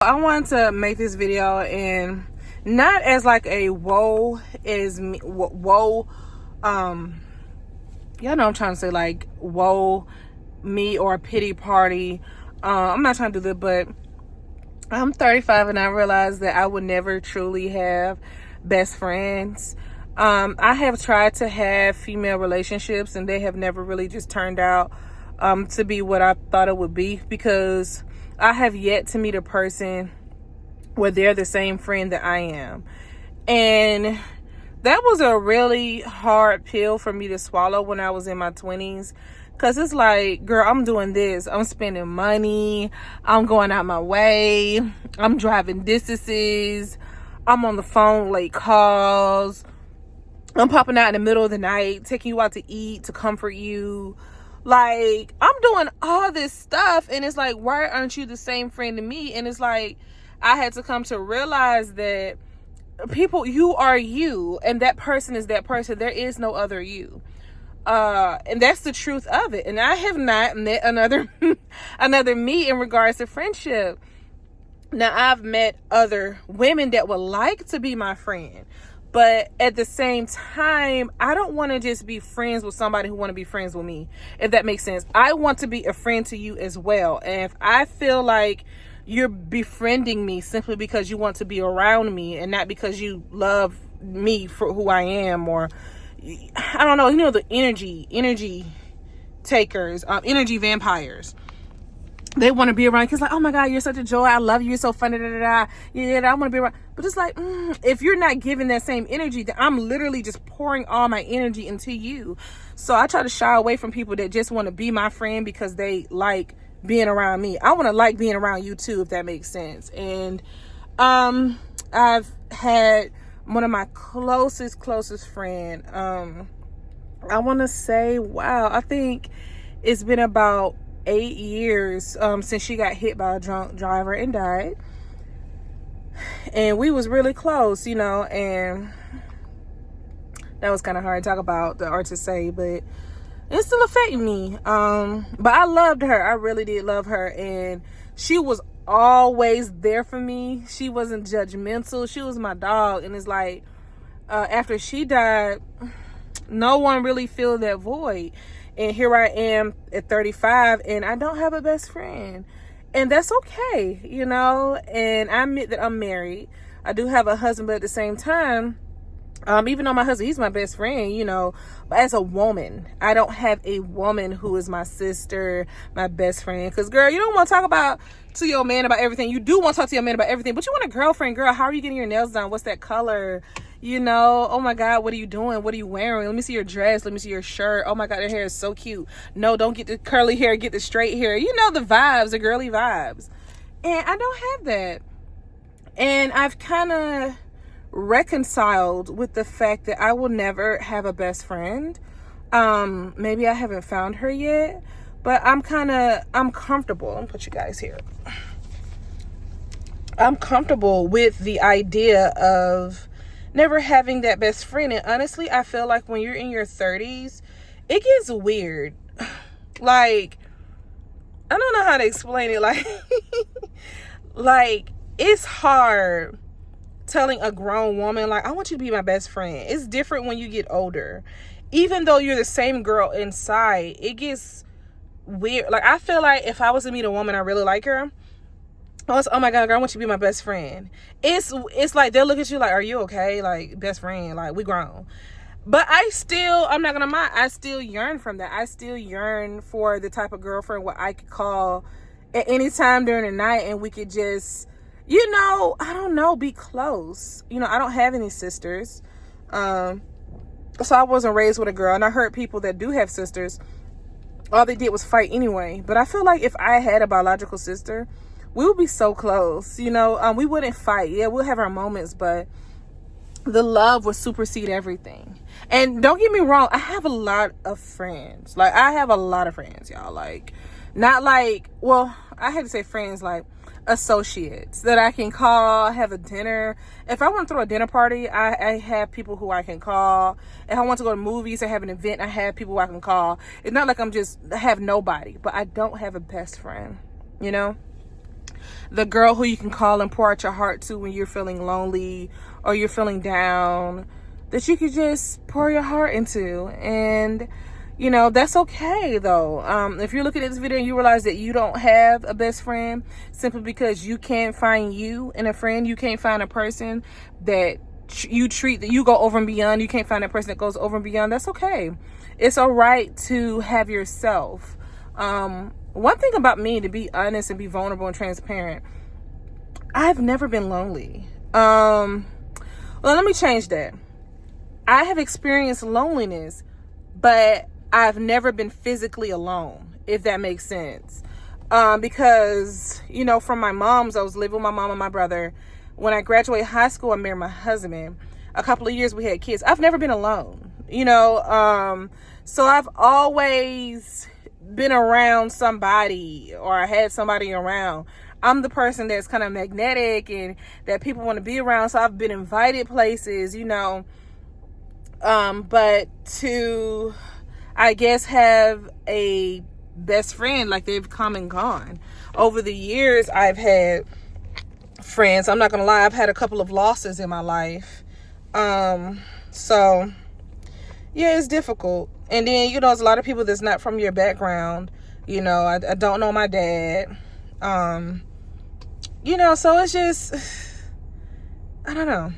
I wanted to make this video, and not as like a woe is me, woe, y'all know I'm trying to say, like, woe me or a pity party. I'm not trying to do that, but I'm 35 and I realized that I would never truly have best friends. I have tried to have female relationships, and they have never really just turned out to be what I thought it would be, because I have yet to meet a person where they're the same friend that I am. And that was a really hard pill for me to swallow when I was in my 20s. Because it's like, girl, I'm doing this. I'm spending money. I'm going out my way. I'm driving distances. I'm on the phone late calls. I'm popping out in the middle of the night, taking you out to eat, to comfort you. Like, I'm doing all this stuff, and it's like, why aren't you the same friend to me? And it's like, I had to come to realize that people, you are you, and that person is that person. There is no other you. And that's the truth of it. And I have not met another another me in regards to friendship. Now, I've met other women that would like to be my friend, but at the same time, I don't want to just be friends with somebody who want to be friends with me, if that makes sense. I want to be a friend to you as well. And if I feel like you're befriending me simply because you want to be around me and not because you love me for who I am, or I don't know, the energy takers, energy vampires. They want to be around because, like, oh my God, you're such a joy. I love you. You're so funny. Yeah, I want to be around. But it's like, if you're not giving that same energy, then I'm literally just pouring all my energy into you. So I try to shy away from people that just want to be my friend because they like being around me. I want to like being around you too, if that makes sense. And I've had one of my closest friend. I want to say, wow, I think it's been about 8 years since she got hit by a drunk driver and died. And we was really close, and that was kind of hard to talk about or to say, but it still affected me. But I loved her. I really did love her, and she was always there for me. She wasn't judgmental. She was my dog. And it's like, after she died, no one really filled that void. And here I am at 35, and I don't have a best friend. And that's okay, And I admit that I'm married. I do have a husband, but at the same time, even though my husband, he's my best friend, but as a woman, I don't have a woman who is my sister, my best friend. Because, girl, you don't want to talk to your man about everything. You do want to talk to your man about everything, but you want a girlfriend. Girl, how are you getting your nails done? What's that color? Oh my God, what are you doing? What are you wearing? Let me see your dress. Let me see your shirt. Oh my God, your hair is so cute. No, don't get the curly hair, get the straight hair. The vibes, the girly vibes. And I don't have that. And I've kind of reconciled with the fact that I will never have a best friend. Maybe I haven't found her yet, but I'm comfortable. Let me put you guys here. I'm comfortable with the idea of never having that best friend. And honestly, I feel like when you're in your 30s, it gets weird. Like, I don't know how to explain it. Like it's hard telling a grown woman, like, I want you to be my best friend. It's different when you get older. Even though you're the same girl inside, it gets weird. Like, I feel like if I was to meet a woman, I really like her, oh my God, girl, I want you to be my best friend. It's like they'll look at you like, are you okay? Like, best friend, like, we grown. But I'm not gonna lie, I still yearn from that. I still yearn for the type of girlfriend where I could call at any time during the night and we could just, I don't know, be close. I don't have any sisters. So I wasn't raised with a girl. And I heard people that do have sisters, all they did was fight anyway. But I feel like if I had a biological sister, we would be so close, we wouldn't fight. Yeah, we'll have our moments, but the love would supersede everything. And don't get me wrong, I have a lot of friends. Like, I have a lot of friends, y'all. Like, not like, well, I had to say friends, like associates that I can call, have a dinner. If I want to throw a dinner party, I have people who I can call. If I want to go to movies or have an event, I have people who I can call. It's not like I have nobody, but I don't have a best friend, The girl who you can call and pour out your heart to when you're feeling lonely or you're feeling down, that you could just pour your heart into. And you know, that's okay though. If you're looking at this video and you realize that you don't have a best friend simply because you can't find you in a friend, you can't find a person that you treat, that you go over and beyond, you can't find a person that goes over and beyond, that's okay. It's all right to have yourself. One thing about me, to be honest and be vulnerable and transparent, I've never been lonely. Well, let me change that. I have experienced loneliness, but I've never been physically alone, if that makes sense. Because, you know, from my mom's, I was living with my mom and my brother. When I graduated high school, I married my husband. A couple of years we had kids. I've never been alone, you know. So I've always been around somebody, or I had somebody around. I'm the person that's kind of magnetic and that people want to be around. So I've been invited places, you know. But to, I guess, have a best friend, like, they've come and gone. Over the years, I've had friends. I'm not gonna lie, I've had a couple of losses in my life. So yeah, it's difficult. And then, you know, there's a lot of people that's not from your background. You know, I don't know my dad. You know, so it's just, I don't know.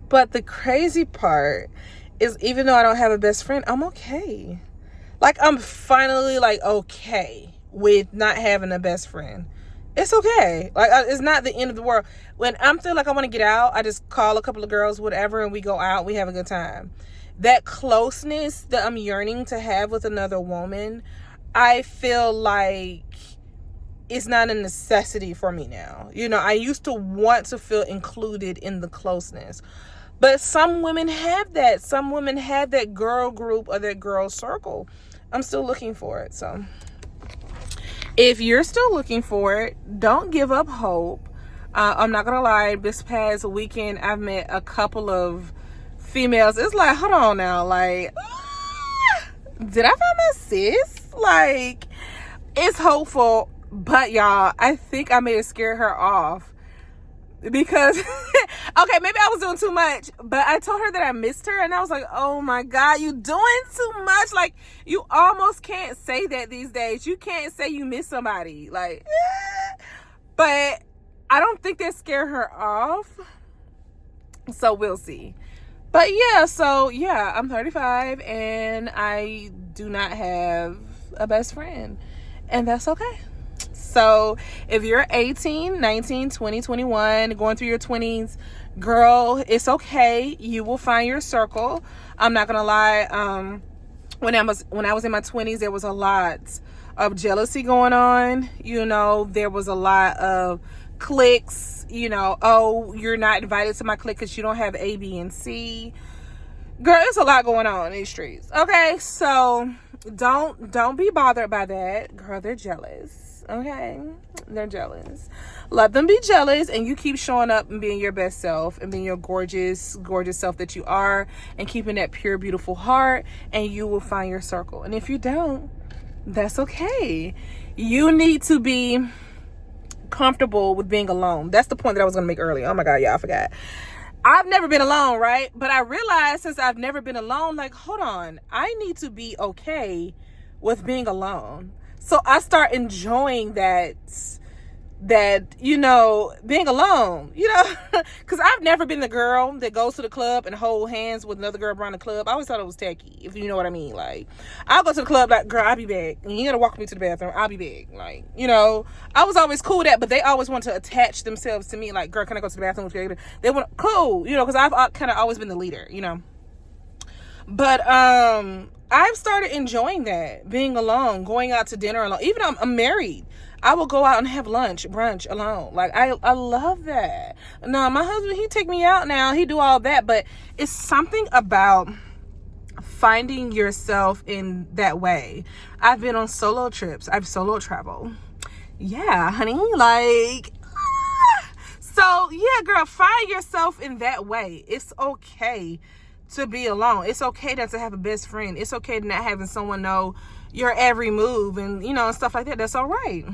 But the crazy part is, even though I don't have a best friend, I'm okay. Like, I'm finally, like, okay with not having a best friend. It's okay. Like, it's not the end of the world. When I'm feeling like I want to get out, I just call a couple of girls, whatever, and we go out, we have a good time. That closeness that I'm yearning to have with another woman, I feel like it's not a necessity for me now. You know, I used to want to feel included in the closeness. But some women have that. Some women have that girl group or that girl circle. I'm still looking for it. So if you're still looking for it, don't give up hope. I'm not going to lie. This past weekend, I've met a couple of females. It's like, hold on now. Like, did I find my sis? Like, it's hopeful. But y'all, I think I may have scared her off. Because, okay, maybe I was doing too much, but I told her that I missed her, and I was like, oh my God, you doing too much. Like, you almost can't say that these days. You can't say you miss somebody. Like, but I don't think that scared her off. So we'll see. But yeah, so yeah, I'm 35, and I do not have a best friend, and that's okay. So if you're 18, 19, 20, 21, going through your 20s, girl, it's okay. You will find your circle. I'm not gonna lie. When I was in my 20s, there was a lot of jealousy going on. You know, there was a lot of cliques. You know, oh, you're not invited to my clique because you don't have A, B, and C. Girl, it's a lot going on in these streets. Okay, so don't be bothered by that. Girl, they're jealous. Okay, they're jealous. Let them be jealous, and you keep showing up and being your best self and being your gorgeous self that you are, and keeping that pure, beautiful heart, and you will find your circle. And if you don't, that's okay. You need to be comfortable with being alone. That's the point that I was going to make earlier. Oh my God, yeah, I forgot. I've never been alone, right? But I realized, since I've never been alone, like, hold on, I need to be okay with being alone. So I start enjoying that, you know, being alone, you know, because I've never been the girl that goes to the club and hold hands with another girl around the club. I always thought it was tacky, if you know what I mean. Like, I'll go to the club like, girl, I'll be back. And you got to walk me to the bathroom. I'll be back. Like, you know, I was always cool with that, but they always want to attach themselves to me. Like, girl, can I go to the bathroom with you? They want, cool, you know, because I've kind of always been the leader, you know. But I've started enjoying that, being alone, going out to dinner alone. Even though I'm married, I will go out and have lunch, brunch alone. Like, I love that. No, my husband, he take me out now. He do all that. But it's something about finding yourself in that way. I've been on solo trips. I've solo traveled. Yeah, honey. Like, so, yeah, girl, find yourself in that way. It's okay to be alone. It's okay not to have a best friend. It's okay to not having someone know your every move and, you know, and stuff like that. That's all right.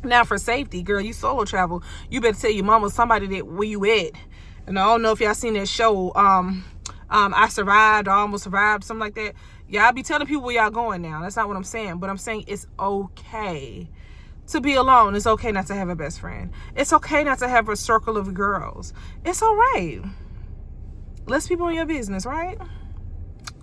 Now for safety, girl, you solo travel, you better tell your mama somebody that where you at. And I don't know if y'all seen that show, I Survived or Almost Survived, something like that. Y'all be telling people where y'all going now. That's not what I'm saying. But I'm saying it's okay to be alone. It's okay not to have a best friend. It's okay not to have a circle of girls. It's all right. Less people in your business, right?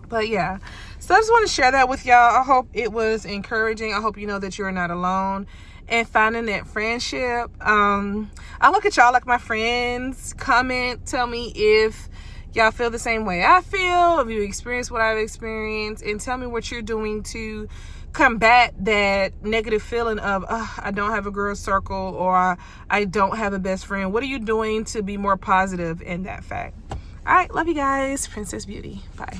But yeah, so I just want to share that with y'all. I hope it was encouraging. I hope you know that you're not alone and finding that friendship. I look at y'all like my friends. Comment, tell me if y'all feel the same way I feel, if you experience what I've experienced, and tell me what you're doing to combat that negative feeling of I don't have a girl circle, or I don't have a best friend. What are you doing to be more positive in that fact? All right, love you guys. Princess Beauty. Bye.